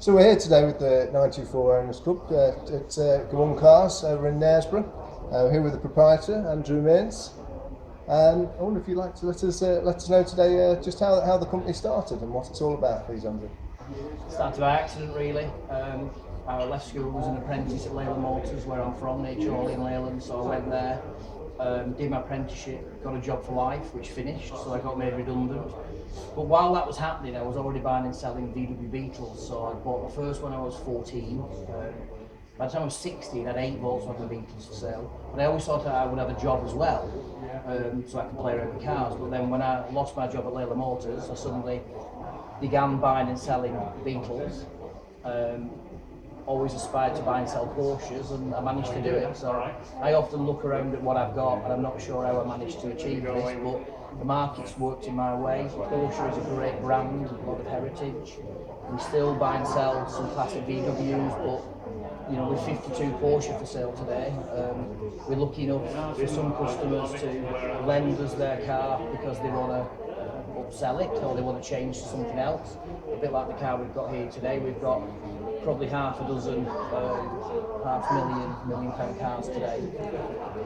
So we're here today with the 924 Owners Club at Gmund Cars over in Knaresborough. Here with the proprietor, Andrew Mearns. And I wonder if you'd like to let us know today just how the company started and what it's all about, please, Andrew. Started by accident, really. I left school, was an apprentice at Leyland Motors, where I'm from, near Chorley in Leyland, so I went there, did my apprenticeship, got a job for life, which finished, so I got made redundant. But while that was happening, I was already buying and selling VW Beetles, so I bought the first when I was 14. By the time I was 16, I had 8 Volkswagen Beetles for sale, but I always thought I would have a job as well, so I could play around with cars. But then when I lost my job at Leyland Motors, I suddenly began buying and selling Beetles. Always aspired to buy and sell Porsches, and I managed to do it. So I often look around at what I've got, and I'm not sure how I managed to achieve this, but the market's worked in my way. Porsche is a great brand, a lot of heritage. We still buy and sell some classic VWs, but you know, with 52 Porsche for sale today, we're lucky enough for some customers to lend us their car because they want to upsell it or they want to change to something else. A bit like the car we've got here today, we've got probably half a dozen £500,000 pound cars today.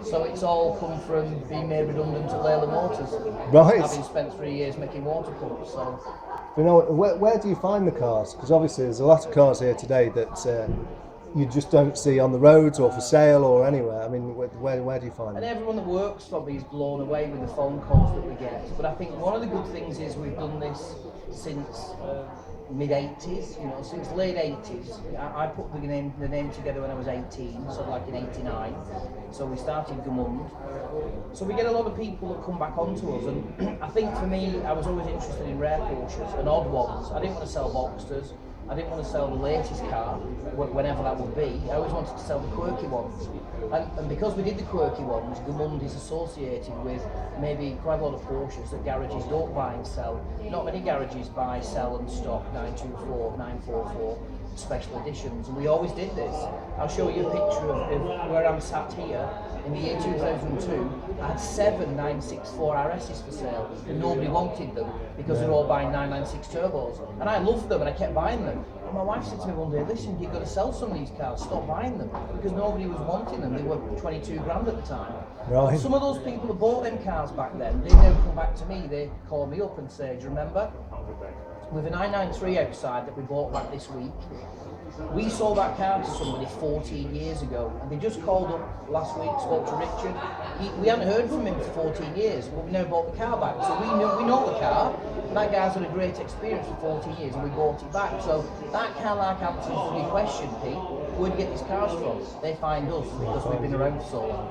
So it's all come from being made redundant at Leyland Motors. Right. Having spent 3 years making water pumps. So, you know, where do you find the cars? Because obviously there's a lot of cars here today that you just don't see on the roads or for sale or anywhere. I mean, where do you find them? And everyone that works for me is blown away with the phone calls that we get. But I think one of the good things is we've done this since mid-80s, you know, since late 80s. I put the name together when I was 18, so like in 89. So we started Gmund. So we get a lot of people that come back onto us, and I think for me, I was always interested in rare Porsches and odd ones. I didn't want to sell Boxsters. I didn't want to sell the latest car, whenever that would be. I always wanted to sell the quirky ones. And because we did the quirky ones, Gmund is associated with maybe quite a lot of Porsches that garages don't buy and sell. Not many garages buy, sell and stock 924, 944 special editions, and we always did this. I'll show you a picture of where I'm sat here. In the year 2002, I had 7 964 RSs for sale, and nobody wanted them because they're all buying 996 turbos. And I loved them, and I kept buying them. And my wife said to me one day, "Listen, you've got to sell some of these cars. Stop buying them," because nobody was wanting them. They were 22 grand at the time. Right. Some of those people that bought them cars back then, they never come back to me. They call me up and say, "Do you remember? With a 993 outside that we bought back this week, we sold that car to somebody 14 years ago, and they just called up last week, spoke to Richard. We hadn't heard from him for 14 years, but we never bought the car back. So we know the car, and that guy's had a great experience for 14 years, and we bought it back." So that kind of like answers your question, Pete. Where'd you get these cars from? They find us because we've been around for so long.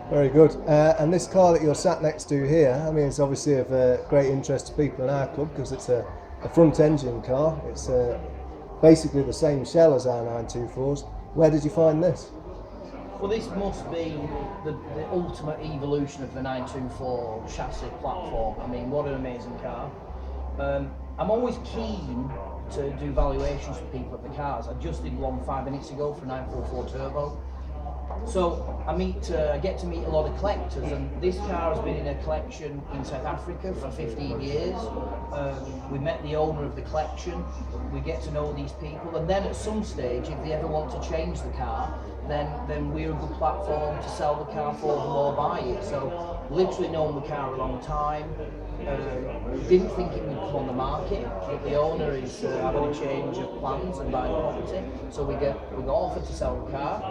Very good. And this car that you're sat next to here, I mean, it's obviously of great interest to people in our club because it's a front engine car. It's basically the same shell as our 924s. Where did you find this? Well, this must be the ultimate evolution of the 924 chassis platform. I mean, what an amazing car. I'm always keen to do valuations for people at the cars. I just did one 5 minutes ago for a 944 Turbo. So I get to meet a lot of collectors, and this car has been in a collection in South Africa for 15 years. We met the owner of the collection, we get to know these people, and then at some stage, if they ever want to change the car, then we're a good platform to sell the car for them or buy it. So literally known the car a long time. Didn't think it would come on the market, but the owner is having a change of plans and buying property, so we got offered to sell the car,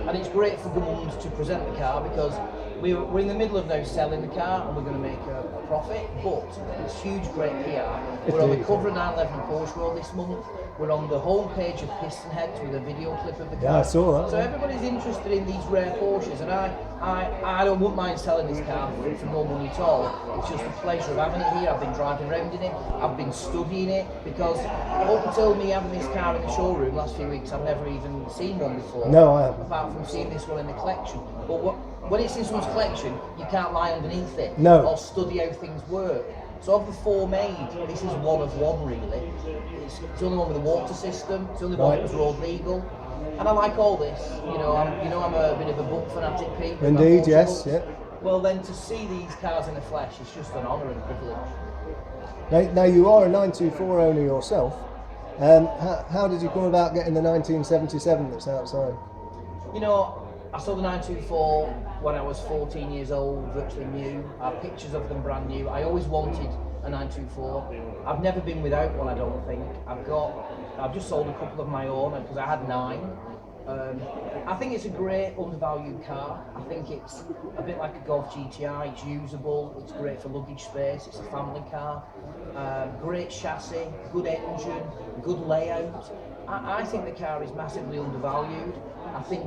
and it's great for Gmund to present the car because we're in the middle of now selling the car and we're going to make a profit, but it's huge, great PR. We're on the cover of 911 Porsche Road this month. We're on the homepage of Piston Heads with a video clip of the car. Yeah, I saw that. So everybody's interested in these rare Porsches, and I wouldn't mind selling this car for no money at all. It's just a pleasure of having it here. I've been driving around in it, I've been studying it, because up until me having this car in the showroom last few weeks, I've never even seen one before. No, I haven't. Apart from seeing this one in the collection. But when it's in someone's collection, you can't lie underneath it or study how things work. So of the 4 made, this is one of one really. It's the only one with a water system, it's the only one that was road legal. And I like all this, I'm a bit of a book fanatic, Pete. Indeed, yes, yeah. Well then, to see these cars in the flesh is just an honour and a privilege. Now you are a 924 owner yourself. How did you come about getting the 1977 that's outside? You know, I saw the 924 when I was 14 years old, virtually new. I have pictures of them brand new. I always wanted a 924. I've never been without one, I don't think. I've just sold a couple of my own because I had 9. I think it's a great undervalued car. I think it's a bit like a Golf GTI. It's usable, it's great for luggage space, it's a family car. Great chassis, good engine, good layout. I think the car is massively undervalued. I think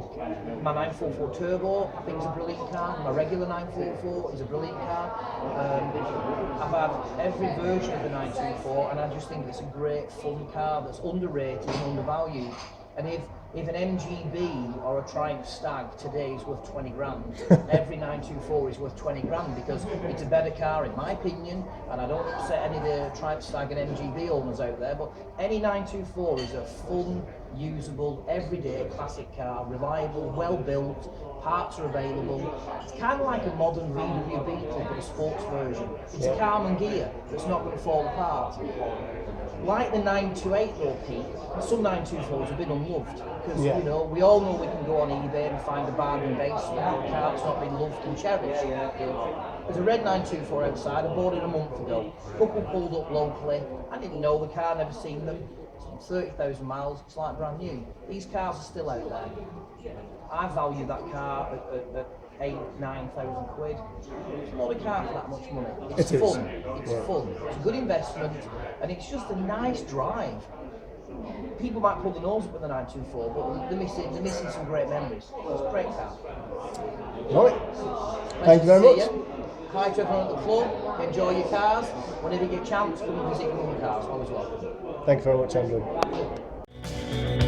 my 944 Turbo, I think is a brilliant car. My regular 944 is a brilliant car. I've had every version of the 924 and I just think it's a great fun car that's underrated and undervalued. And if an MGB or a Triumph Stag today is worth 20 grand, every 924 is worth 20 grand because it's a better car in my opinion, and I don't upset any of the Triumph Stag and MGB owners out there, but any 924 is a fun, usable, everyday classic car, reliable, well built, parts are available. It's kind of like a modern VW Beetle but a sports version. It's a Carman gear that's not going to fall apart. Like the 928 though, Pete, some 924s have been unloved because you know we all know we can go on eBay and find a bargain basement car that's not been loved and cherished. There's a red 924 outside. I bought it a month ago. Couple pulled up locally. I didn't know the car, never seen them. 30,000 miles. It's like brand new. These cars are still out there. I value that car at 8,000-9,000 quid. It's not a car for that much money. It's fun. It's fun. It's a good investment, and it's just a nice drive. People might pull the nose up with the 924, but they're missing some great memories. It's a great car. Right. Thank you very much. Hi to everyone at the club. Enjoy your cars. Whenever you get a chance, come and visit Gmund Cars. Always welcome. Thank you very much, Andrew.